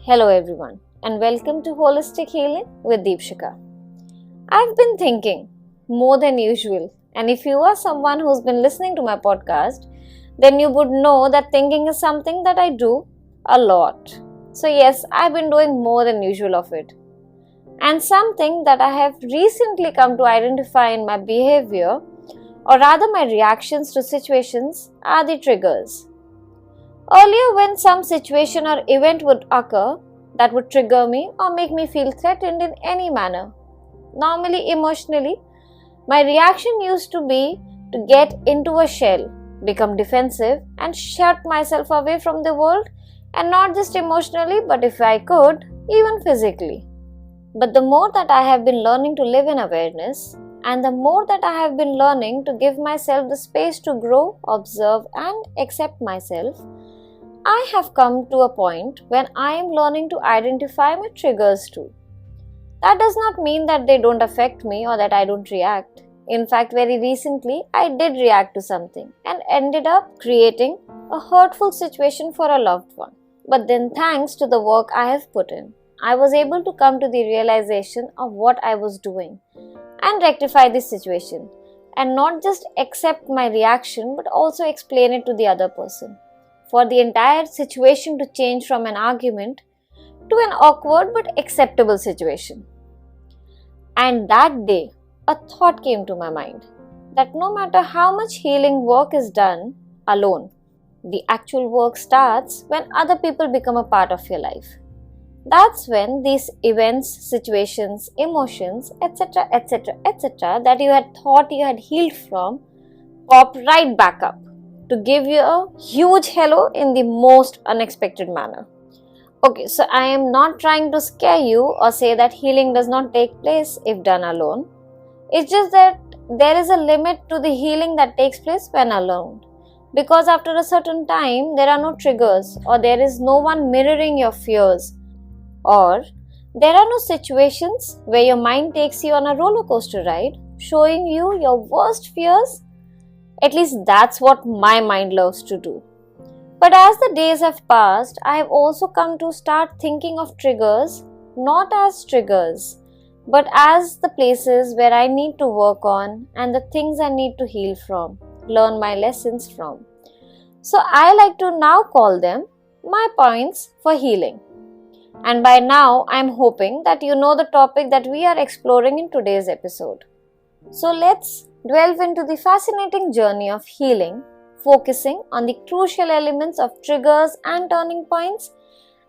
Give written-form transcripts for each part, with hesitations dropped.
Hello everyone and welcome to Holistic Healing with Deepshika. I've been thinking more than usual, and if you are someone who's been listening to my podcast, then you would know that thinking is something that I do a lot. So yes, I've been doing more than usual of it. And something that I have recently come to identify in my behavior, or rather my reactions to situations, are the triggers. Earlier, when some situation or event would occur that would trigger me or make me feel threatened in any manner, normally emotionally, my reaction used to be to get into a shell, become defensive, and shut myself away from the world, and not just emotionally, but if I could, even physically. But the more that I have been learning to live in awareness, and the more that I have been learning to give myself the space to grow, observe, and accept myself, I have come to a point when I am learning to identify my triggers too. That does not mean that they don't affect me or that I don't react. In fact, very recently, I did react to something and ended up creating a hurtful situation for a loved one. But then, thanks to the work I have put in, I was able to come to the realization of what I was doing and rectify this situation, and not just accept my reaction but also explain it to the other person, for the entire situation to change from an argument to an awkward but acceptable situation. And that day, a thought came to my mind that no matter how much healing work is done alone, the actual work starts when other people become a part of your life. That's when these events, situations, emotions, etc., that you had thought you had healed from pop right back up to give you a huge hello in the most unexpected manner. Okay, so I am not trying to scare you or say that healing does not take place if done alone. It's just that there is a limit to the healing that takes place when alone. Because after a certain time, there are no triggers, or there is no one mirroring your fears, or there are no situations where your mind takes you on a roller coaster ride, showing you your worst fears. At least that's what my mind loves to do. But as the days have passed, I have also come to start thinking of triggers not as triggers, but as the places where I need to work on and the things I need to heal from, learn my lessons from. So I like to now call them my points for healing. And by now, I am hoping that you know the topic that we are exploring in today's episode. So let's delve into the fascinating journey of healing, focusing on the crucial elements of triggers and turning points,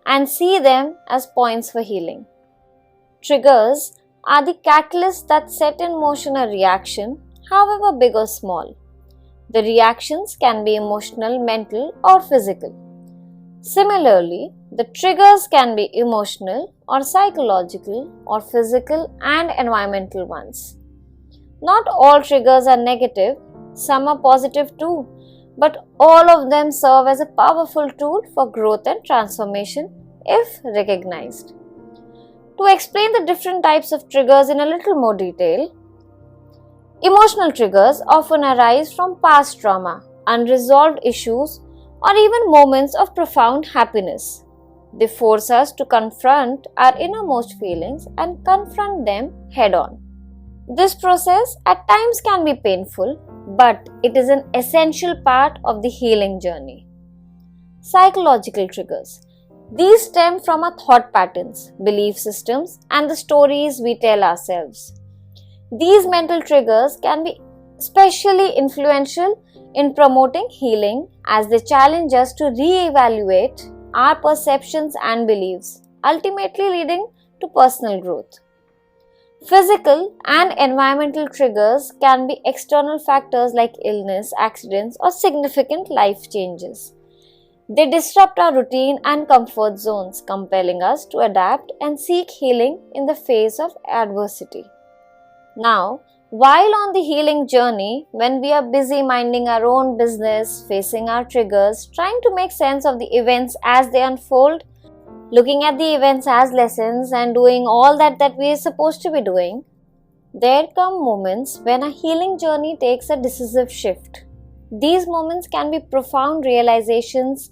and see them as points for healing. Triggers are the catalysts that set in motion a reaction, however big or small. The reactions can be emotional, mental, or physical. Similarly, the triggers can be emotional or psychological or physical and environmental ones. Not all triggers are negative, some are positive too, but all of them serve as a powerful tool for growth and transformation if recognized. To explain the different types of triggers in a little more detail, emotional triggers often arise from past trauma, unresolved issues, or even moments of profound happiness. They force us to confront our innermost feelings and confront them head on. This process at times can be painful, but it is an essential part of the healing journey. Psychological triggers. These stem from our thought patterns, belief systems, and the stories we tell ourselves. These mental triggers can be especially influential in promoting healing as they challenge us to re-evaluate our perceptions and beliefs, ultimately leading to personal growth. Physical and environmental triggers can be external factors like illness, accidents, or significant life changes. They disrupt our routine and comfort zones, compelling us to adapt and seek healing in the face of adversity. Now, while on the healing journey, when we are busy minding our own business, facing our triggers, trying to make sense of the events as they unfold, looking at the events as lessons and doing all that we are supposed to be doing, there come moments when a healing journey takes a decisive shift. These moments can be profound realizations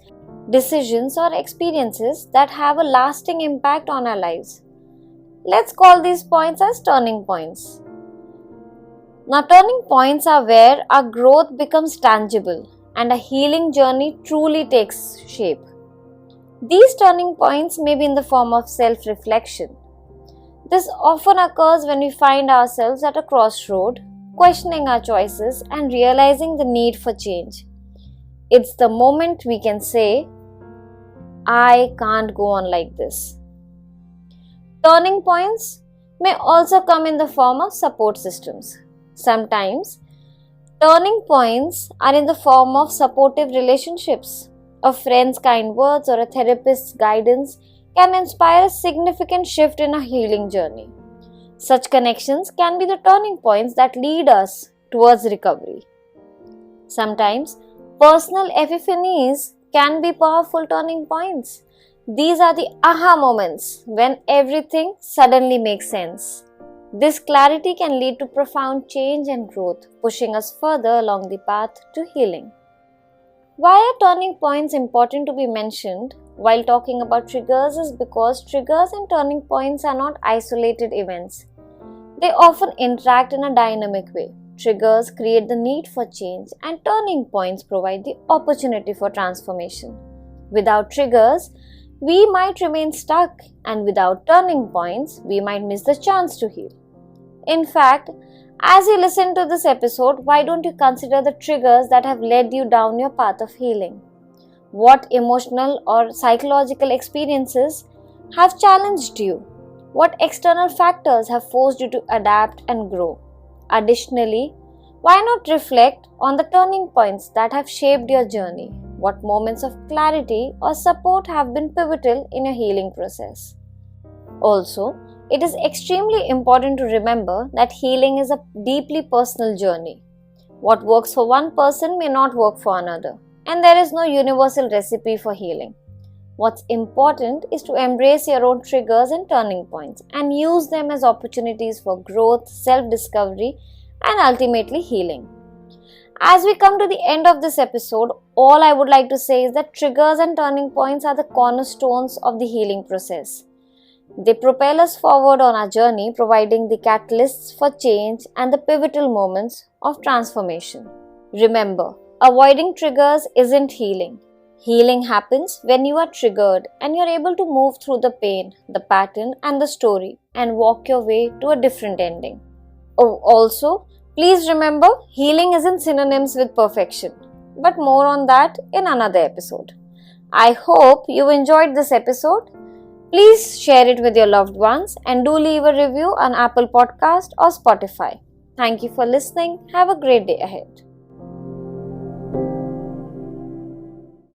decisions, or experiences that have a lasting impact on our lives. Let's call these points as turning points. Now, turning points are where our growth becomes tangible and a healing journey truly takes shape. These turning points may be in the form of self-reflection. This often occurs when we find ourselves at a crossroad, questioning our choices and realizing the need for change. It's the moment we can say, I can't go on like this. Turning points may also come in the form of support systems. Sometimes, turning points are in the form of supportive relationships. A friend's kind words or a therapist's guidance can inspire a significant shift in a healing journey. Such connections can be the turning points that lead us towards recovery. Sometimes, personal epiphanies can be powerful turning points. These are the aha moments when everything suddenly makes sense. This clarity can lead to profound change and growth, pushing us further along the path to healing. Why are turning points important to be mentioned while talking about triggers is because triggers and turning points are not isolated events. They often interact in a dynamic way. Triggers create the need for change and turning points provide the opportunity for transformation. Without triggers, we might remain stuck, and without turning points, we might miss the chance to heal. In fact, as you listen to this episode, why don't you consider the triggers that have led you down your path of healing? What emotional or psychological experiences have challenged you? What external factors have forced you to adapt and grow? Additionally, why not reflect on the turning points that have shaped your journey? What moments of clarity or support have been pivotal in your healing process? Also, it is extremely important to remember that healing is a deeply personal journey. What works for one person may not work for another, and there is no universal recipe for healing. What's important is to embrace your own triggers and turning points and use them as opportunities for growth, self-discovery, and ultimately healing. As we come to the end of this episode, all I would like to say is that triggers and turning points are the cornerstones of the healing process. They propel us forward on our journey, providing the catalysts for change and the pivotal moments of transformation. Remember, avoiding triggers isn't healing. Healing happens when you are triggered and you're able to move through the pain, the pattern, and the story and walk your way to a different ending. Oh, also, please remember, healing isn't synonyms with perfection, but more on that in another episode. I hope you enjoyed this episode. Please share it with your loved ones and do leave a review on Apple Podcast or Spotify. Thank you for listening. Have a great day ahead.